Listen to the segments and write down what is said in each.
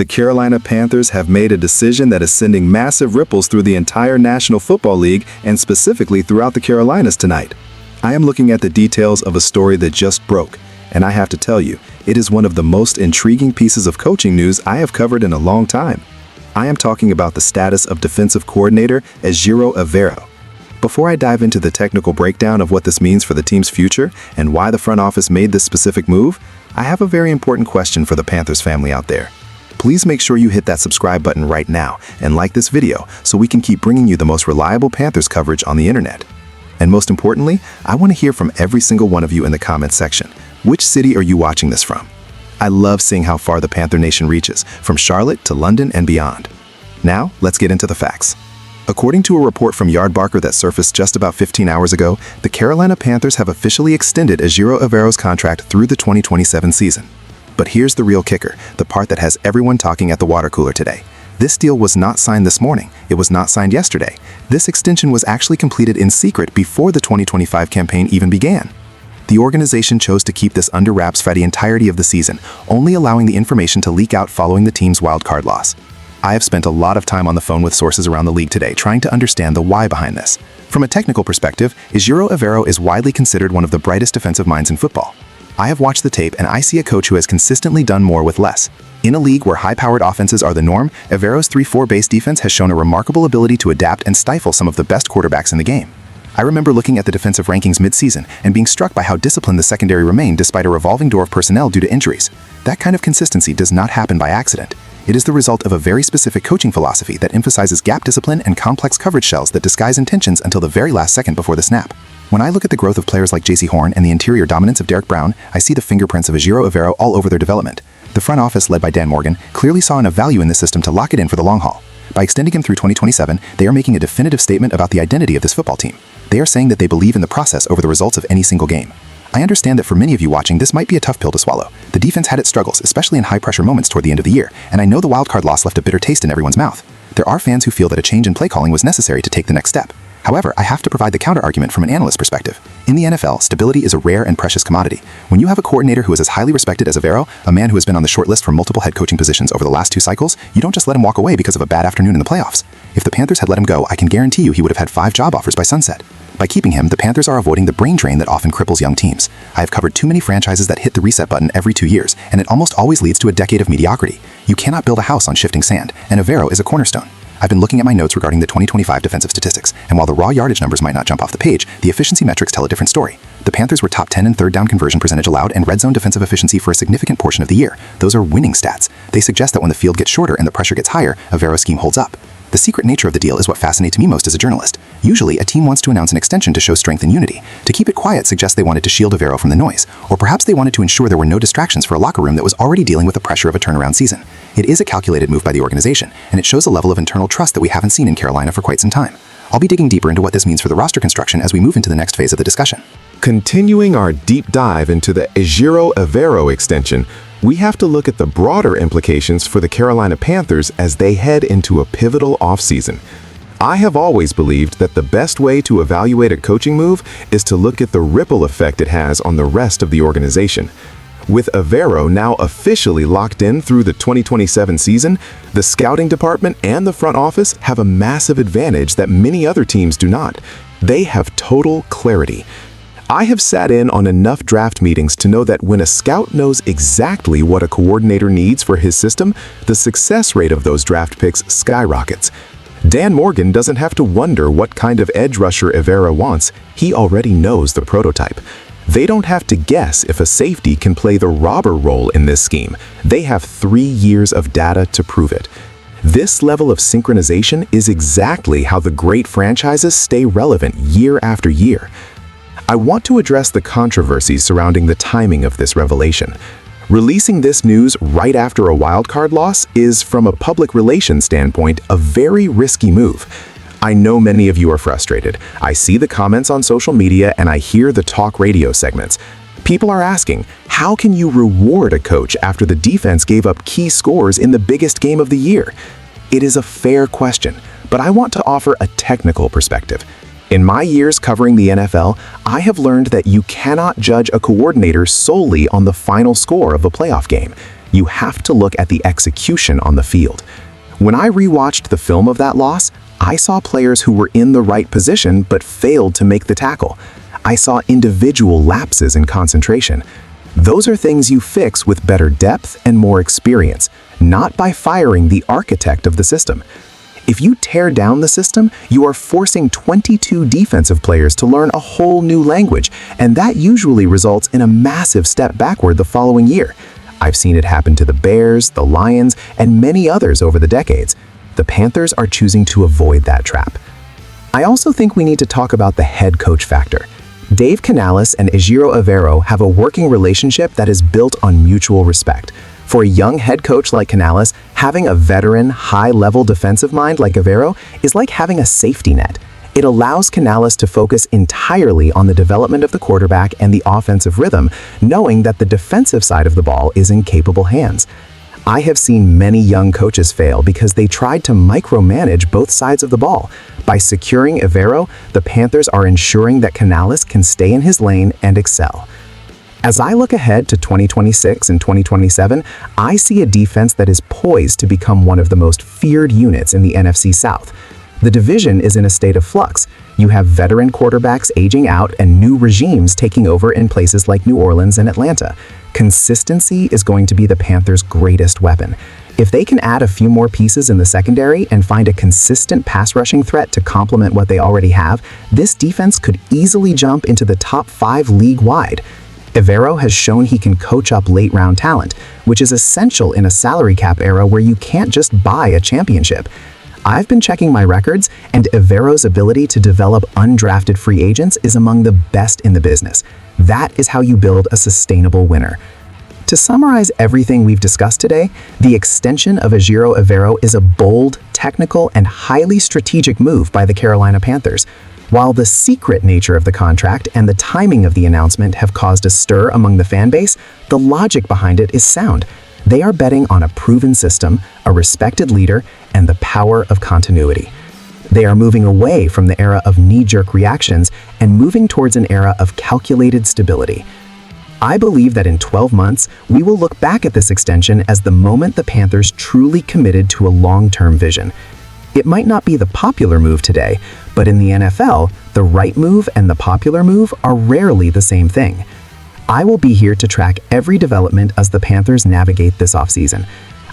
The Carolina Panthers have made a decision that is sending massive ripples through the entire National Football League and specifically throughout the Carolinas tonight. I am looking at the details of a story that just broke, and I have to tell you, it is one of the most intriguing pieces of coaching news I have covered in a long time. I am talking about the status of defensive coordinator Evero. Before I dive into the technical breakdown of what this means for the team's future and why the front office made this specific move, I have a very important question for the Panthers family out there. Please make sure you hit that subscribe button right now and like this video so we can keep bringing you the most reliable Panthers coverage on the internet. And most importantly, I want to hear from every single one of you in the comments section. Which city are you watching this from? I love seeing how far the Panther Nation reaches, from Charlotte to London and beyond. Now, let's get into the facts. According to a report from Yardbarker that surfaced just about 15 hours ago, the Carolina Panthers have officially extended Evero's contract through the 2027 season. But here's the real kicker, the part that has everyone talking at the water cooler today. This deal was not signed this morning. It was not signed yesterday. This extension was actually completed in secret before the 2025 campaign even began. The organization chose to keep this under wraps for the entirety of the season, only allowing the information to leak out following the team's wildcard loss. I have spent a lot of time on the phone with sources around the league today trying to understand the why behind this. From a technical perspective, Evero is widely considered one of the brightest defensive minds in football. I have watched the tape and I see a coach who has consistently done more with less. In a league where high-powered offenses are the norm, Evero's 3-4 base defense has shown a remarkable ability to adapt and stifle some of the best quarterbacks in the game. I remember looking at the defensive rankings mid-season and being struck by how disciplined the secondary remained despite a revolving door of personnel due to injuries. That kind of consistency does not happen by accident. It is the result of a very specific coaching philosophy that emphasizes gap discipline and complex coverage shells that disguise intentions until the very last second before the snap. When I look at the growth of players like J.C. Horn and the interior dominance of Derek Brown, I see the fingerprints of Evero all over their development. The front office, led by Dan Morgan, clearly saw enough value in this system to lock it in for the long haul. By extending him through 2027, they are making a definitive statement about the identity of this football team. They are saying that they believe in the process over the results of any single game. I understand that for many of you watching, this might be a tough pill to swallow. The defense had its struggles, especially in high-pressure moments toward the end of the year, and I know the wildcard loss left a bitter taste in everyone's mouth. There are fans who feel that a change in play calling was necessary to take the next step. However, I have to provide the counter-argument from an analyst perspective. In the NFL, stability is a rare and precious commodity. When you have a coordinator who is as highly respected as Evero, a man who has been on the short list for multiple head coaching positions over the last 2 cycles, you don't just let him walk away because of a bad afternoon in the playoffs. If the Panthers had let him go, I can guarantee you he would have had 5 job offers by sunset. By keeping him, the Panthers are avoiding the brain drain that often cripples young teams. I have covered too many franchises that hit the reset button every 2 years, and it almost always leads to a decade of mediocrity. You cannot build a house on shifting sand, and Evero is a cornerstone. I've been looking at my notes regarding the 2025 defensive statistics, and while the raw yardage numbers might not jump off the page, the efficiency metrics tell a different story. The Panthers were top 10 in third down conversion percentage allowed and red zone defensive efficiency for a significant portion of the year. Those are winning stats. They suggest that when the field gets shorter and the pressure gets higher, Evero's scheme holds up. The secret nature of the deal is what fascinates me most as a journalist. Usually, a team wants to announce an extension to show strength and unity. To keep it quiet suggests they wanted to shield Evero from the noise, or perhaps they wanted to ensure there were no distractions for a locker room that was already dealing with the pressure of a turnaround season. It is a calculated move by the organization, and it shows a level of internal trust that we haven't seen in Carolina for quite some time. I'll be digging deeper into what this means for the roster construction as we move into the next phase of the discussion. Continuing our deep dive into the Evero extension, we have to look at the broader implications for the Carolina Panthers as they head into a pivotal offseason. I have always believed that the best way to evaluate a coaching move is to look at the ripple effect it has on the rest of the organization. With Evero now officially locked in through the 2027 season, the scouting department and the front office have a massive advantage that many other teams do not. They have total clarity. I have sat in on enough draft meetings to know that when a scout knows exactly what a coordinator needs for his system, the success rate of those draft picks skyrockets. Dan Morgan doesn't have to wonder what kind of edge rusher Evero wants. He already knows the prototype. They don't have to guess if a safety can play the robber role in this scheme. They have 3 years of data to prove it. This level of synchronization is exactly how the great franchises stay relevant year after year. I want to address the controversies surrounding the timing of this revelation. Releasing this news right after a wildcard loss is, from a public relations standpoint, a very risky move. I know many of you are frustrated. I see the comments on social media and I hear the talk radio segments. People are asking, how can you reward a coach after the defense gave up key scores in the biggest game of the year? It is a fair question, but I want to offer a technical perspective. In my years covering the NFL, I have learned that you cannot judge a coordinator solely on the final score of a playoff game. You have to look at the execution on the field. When I rewatched the film of that loss, I saw players who were in the right position but failed to make the tackle. I saw individual lapses in concentration. Those are things you fix with better depth and more experience, not by firing the architect of the system. If you tear down the system, you are forcing 22 defensive players to learn a whole new language, and that usually results in a massive step backward the following year. I've seen it happen to the Bears, the Lions, and many others over the decades. The Panthers are choosing to avoid that trap. I also think we need to talk about the head coach factor. Dave Canales and Evero have a working relationship that is built on mutual respect. For a young head coach like Canales, having a veteran, high-level defensive mind like Evero is like having a safety net. It allows Canales to focus entirely on the development of the quarterback and the offensive rhythm, knowing that the defensive side of the ball is in capable hands. I have seen many young coaches fail because they tried to micromanage both sides of the ball. By securing Evero, the Panthers are ensuring that Canales can stay in his lane and excel. As I look ahead to 2026 and 2027, I see a defense that is poised to become one of the most feared units in the NFC South. The division is in a state of flux. You have veteran quarterbacks aging out and new regimes taking over in places like New Orleans and Atlanta. Consistency is going to be the Panthers' greatest weapon. If they can add a few more pieces in the secondary and find a consistent pass rushing threat to complement what they already have, this defense could easily jump into the top 5 league-wide. Evero has shown he can coach up late-round talent, which is essential in a salary cap era where you can't just buy a championship. I've been checking my records, and Evero's ability to develop undrafted free agents is among the best in the business. That is how you build a sustainable winner. To summarize everything we've discussed today, the extension of Evero is a bold, technical, and highly strategic move by the Carolina Panthers. While the secret nature of the contract and the timing of the announcement have caused a stir among the fan base, the logic behind it is sound. They are betting on a proven system, a respected leader, and the power of continuity. They are moving away from the era of knee-jerk reactions and moving towards an era of calculated stability. I believe that in 12 months, we will look back at this extension as the moment the Panthers truly committed to a long-term vision. It might not be the popular move today, but in the NFL, the right move and the popular move are rarely the same thing. I will be here to track every development as the Panthers navigate this offseason.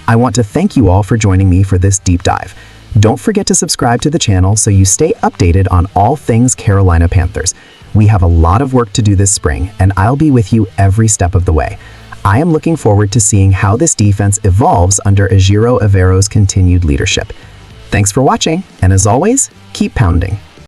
I want to thank you all for joining me for this deep dive. Don't forget to subscribe to the channel so you stay updated on all things Carolina Panthers. We have a lot of work to do this spring, and I'll be with you every step of the way. I am looking forward to seeing how this defense evolves under Evero's continued leadership. Thanks for watching, and as always, keep pounding.